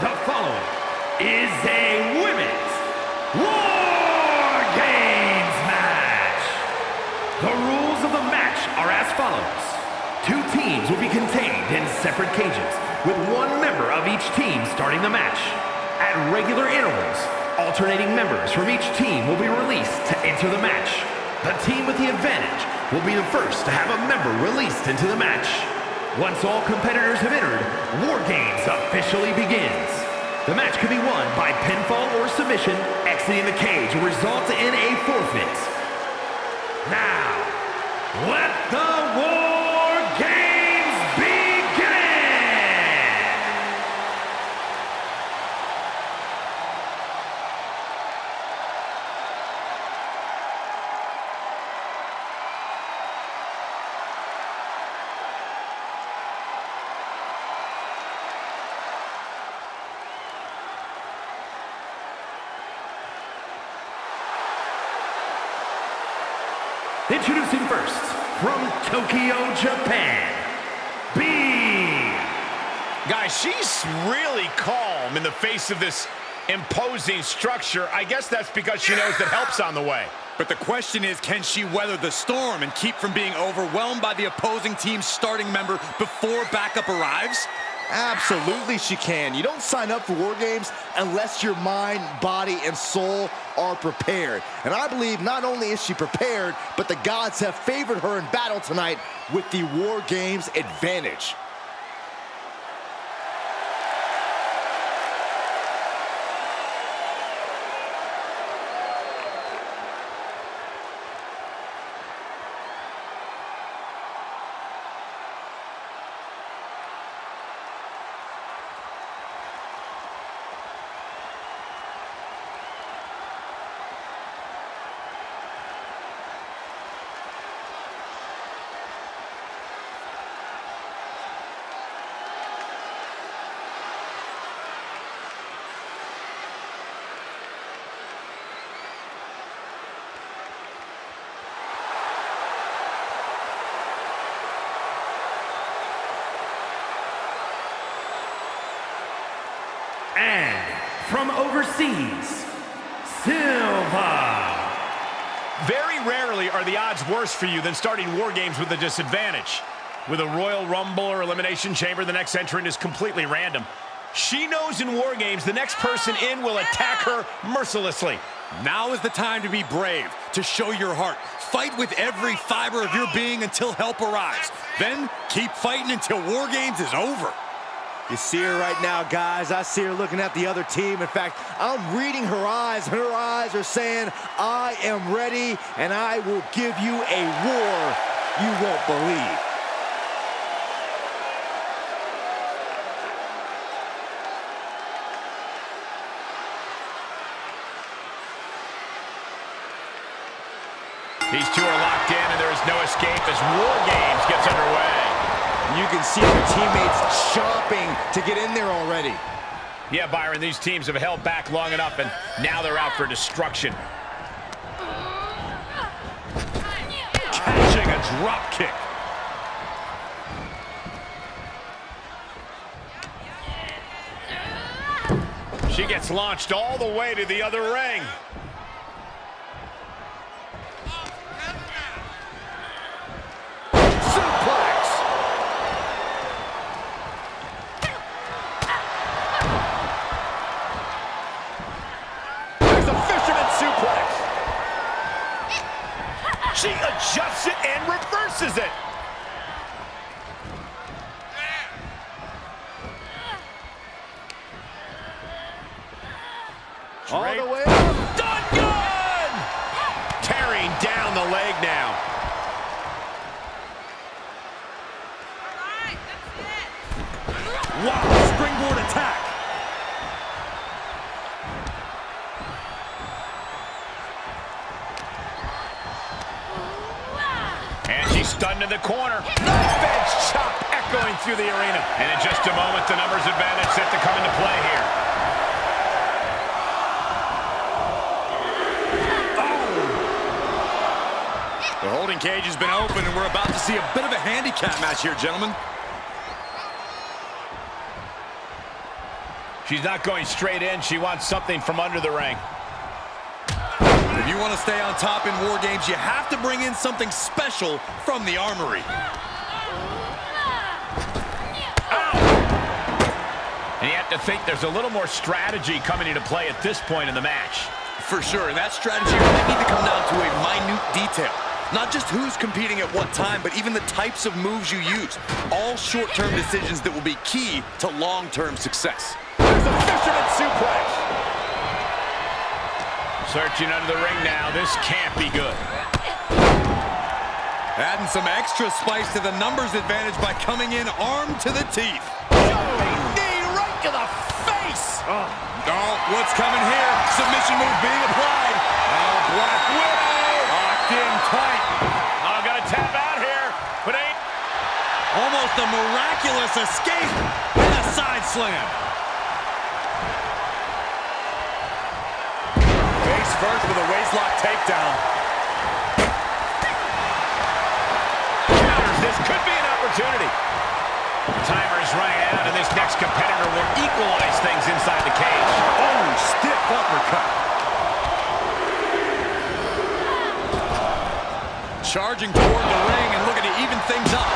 The following is a Women's War Games match. The rules of the match are as follows. 2 teams will be contained in separate cages, with 1 member of each team starting the match. At regular intervals, alternating members from each team will be released to enter the match. The team with the advantage will be the first to have a member released into the match. Once all competitors have entered, War Games officially begins. The match can be won by pinfall or submission. Exiting the cage will result in a forfeit. Now, let the War Games begin! Introducing first, from Tokyo, Japan, B. Guys, she's really calm in the face of this imposing structure. I guess that's because she knows that help's on the way. But the question is, can she weather the storm and keep from being overwhelmed by the opposing team's starting member before backup arrives? Absolutely she can. You don't sign up for War Games unless your mind, body, and soul are prepared. And I believe not only is she prepared, but the gods have favored her in battle tonight with the War Games advantage. And from overseas, Silva. Very rarely are the odds worse for you than starting War Games with a disadvantage. With a Royal Rumble or Elimination Chamber, the next entrant is completely random. She knows in War Games the next person in will attack her mercilessly. Now is the time to be brave, to show your heart. Fight with every fiber of your being until help arrives. Then keep fighting until War Games is over. You see her right now, guys. I see her looking at the other team. In fact, I'm reading her eyes, and her eyes are saying, I am ready, and I will give you a war you won't believe. These two are locked in, and there is no escape as War Games gets underway. You can see their teammates chomping to get in there already. Yeah, Byron, these teams have held back long enough, and now they're out for destruction. Catching a drop kick. She gets launched all the way to the other ring. She adjusts it and reverses it. All the way up. Done good! Tearing down the leg now. Wow, springboard attack. And she's stunned in the corner. Knife edge chop echoing through the arena. And in just a moment, the numbers advantage set to come into play here. The holding cage has been open, and we're about to see a bit of a handicap match here, gentlemen. She's not going straight in. She wants something from under the ring. If you want to stay on top in War Games, you have to bring in something special from the armory. And you have to think there's a little more strategy coming into play at this point in the match. For sure, and that strategy might need to come down to a minute detail. Not just who's competing at what time, but even the types of moves you use. All short-term decisions that will be key to long-term success. There's a fisherman suplex. Searching under the ring now. This can't be good. Adding some extra spice to the numbers advantage by coming in armed to the teeth. Jumping knee right to the face. Oh, what's coming here? Submission move being applied. Oh, Black Widow. Locked in tight. Oh, gotta tap out here, but ain't. Almost a miraculous escape and a side slam. Face first with a waistlock takedown. Counters. This could be an opportunity. Timer is running out, and this next competitor will equalize things inside the cage. Oh, stiff uppercut. Charging toward the ring and looking to even things up.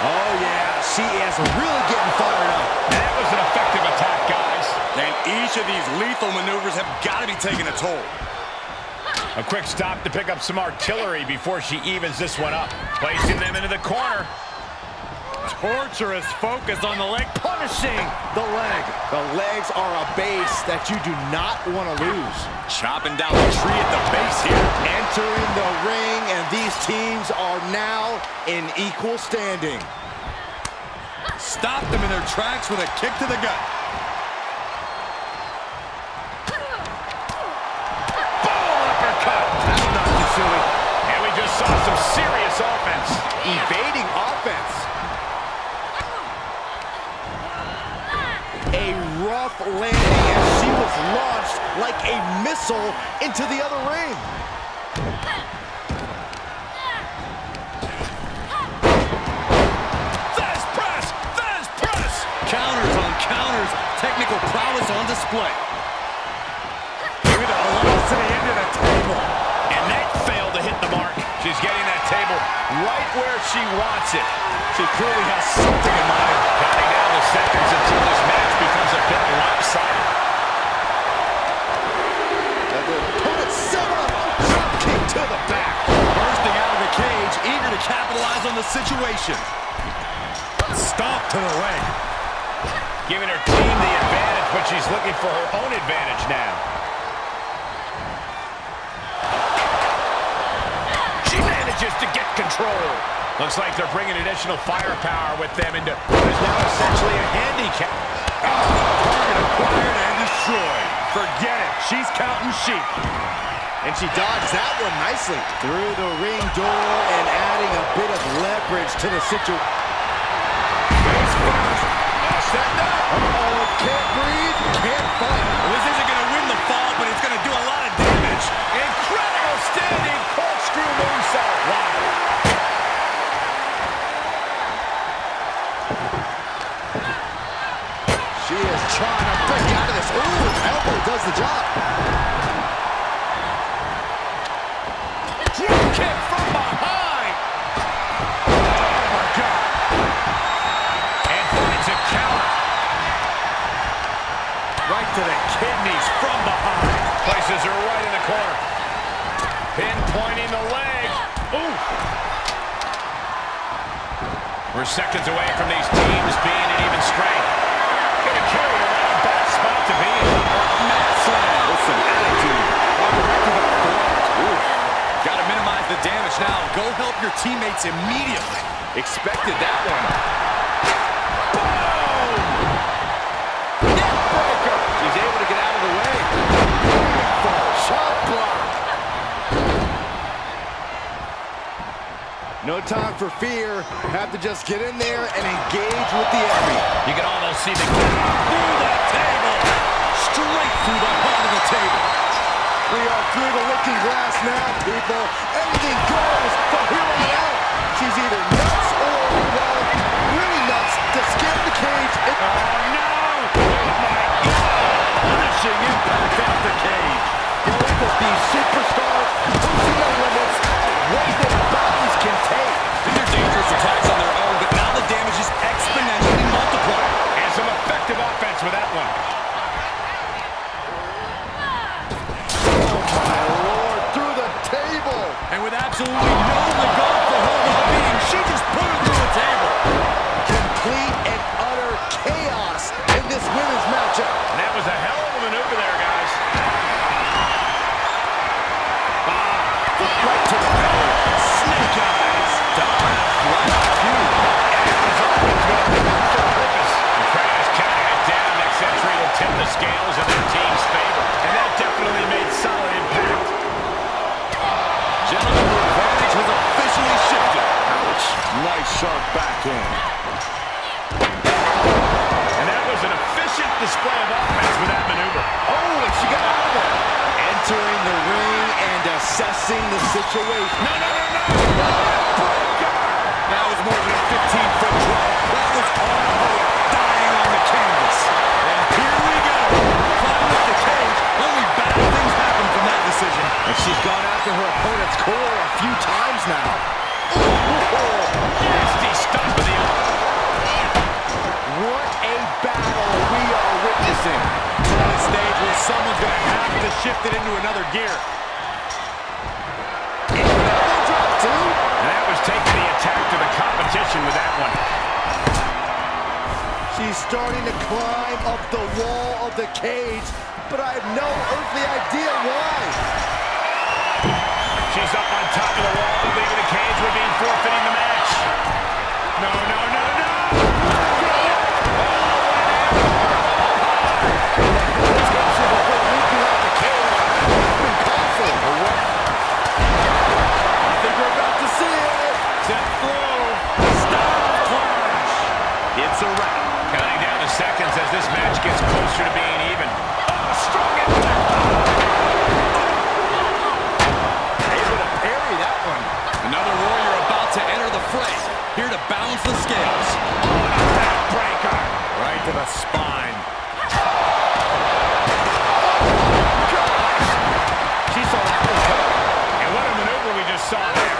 Oh, yeah, she is really getting fired up. That was an effective attack, guys. And each of these lethal maneuvers have got to be taking a toll. A quick stop to pick up some artillery before she evens this one up. Placing them into the corner. Torturous focus on the leg, punishing the leg. The legs are a base that you do not want to lose. Chopping down the tree at the base here. Entering the ring, and these teams are now in equal standing. Stopped them in their tracks with a kick to the gut. Boom, uppercut. That's not too silly. And we just saw some serious offense. Evading offense. A rough landing as she was launched like a missile into the other ring. Fast press! Fast press! Counters on counters. Technical prowess on display. Look at the velocity into the table. And that failed to hit the mark. She's getting that table right where she wants it. She clearly has something in mind. Counting down the seconds until this match becomes a bit lopsided. And the opponent set up. Drop kick to the back. Bursting out of the cage, eager to capitalize on the situation. Stomp to the leg. Giving her team the advantage, but she's looking for her own advantage now. She manages to get control. Looks like they're bringing additional firepower with them into what is now essentially a handicap. Target acquired and destroyed. Forget it. She's counting sheep. And she dodged that one nicely. Through the ring door and adding a bit of leverage to the situation. Face first. Setting up. Uh-oh, can't breathe, can't fight. Well, this isn't going to win the fall, but it's going to do a lot of damage. Incredible standing corkscrew moonsault. Wow. She is trying to break out of this. Ooh, elbow does the job. Drop kick from behind. Oh, my God. And finds a counter. Right to the kidneys from behind. Places her right in the corner. Pinpointing the leg. Ooh. We're seconds away from these teams being at even strength. Gonna carry it around, bad spot to be in. Mat slam with some attitude. Right to the throat. Got to minimize the damage now. Go help your teammates immediately. Expected that one. Boom! Neck breaker. She's able to get out of the way. Shot block. No time for fear. Have to just get in there and engage with the enemy. You can almost see the kick Through the table. Straight through the heart of the table. We are through the looking glass now, people. Anything goes from here on out. She's either nuts or, well, really nuts to scare the cage. Oh, no! sharp backhand. And that was an efficient display of offense with that maneuver. Oh, and she got out of there. Entering the ring and assessing the situation. No, no, no, no! That was more than a 15-foot drop. That was all hope dying on the canvas. And here we go. Climbing up the cage. Only bad things happen from that decision. And she's gone after her opponent's core a few times now. Nasty stuff with the arm. What a battle we are witnessing. At a stage where someone's going to have to shift it into another gear. And that was taking the attack to the competition with that one. She's starting to climb up the wall of the cage, but I have no earthly idea why. She's up on top of the wall, leaving the cage, Ravine forfeiting the match. No, no, no, no! It's a wrap. Counting down the seconds as this match gets closer to being even. Oh, strong impact. Able to parry that one. Another warrior about to enter the fray. Here to balance the scales. Backbreaker. Right to the spine. She saw that was coming. And what a maneuver we just saw there.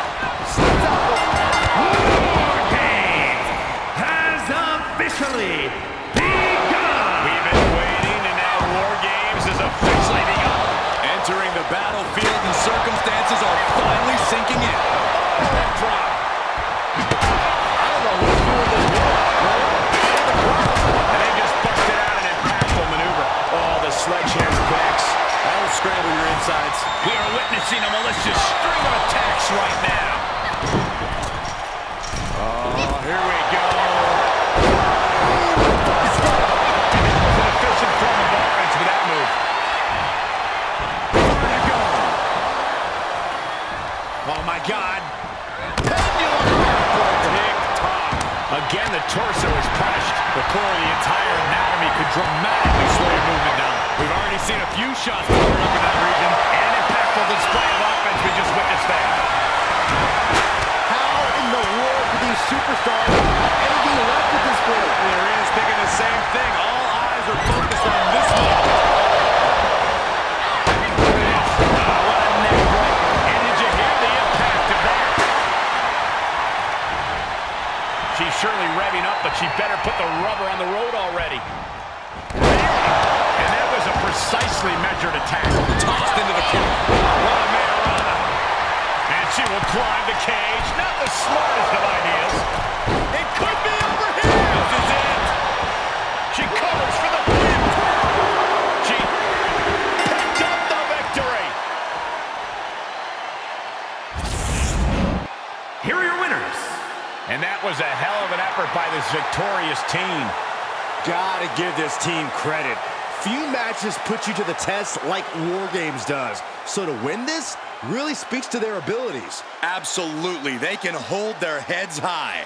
Officially begun! We've been waiting, and now War Games is officially begun. Entering the battlefield and circumstances are finally sinking in. Drop. I don't know who's doing this And they just busted out an impactful maneuver. Oh, the sledgehammer connects. That'll scramble your insides. We are witnessing a malicious string of attacks right now. Oh, here we go. Oh, my God. Tick-tock. Again, the torso is punished. The core of the entire anatomy could dramatically slow your movement down. We've already seen a few shots fired up in that region. And an impactful display of offense we just witnessed there. How in the world do these superstars have anything left at this point? There is thinking the same thing. All eyes are focused on this one. She's surely revving up, but she better put the rubber on the road already. And that was a precisely measured attack. Tossed into the corner. What a Mayorana. And she will climb the cage. Not the smartest of ideas. It could be over here. This is it. She covers for the win. She picked up the victory. Here are your winners. And that was a hell of an effort by this victorious team. Gotta give this team credit. Few matches put you to the test like War Games does. So to win this really speaks to their abilities. Absolutely. They can hold their heads high.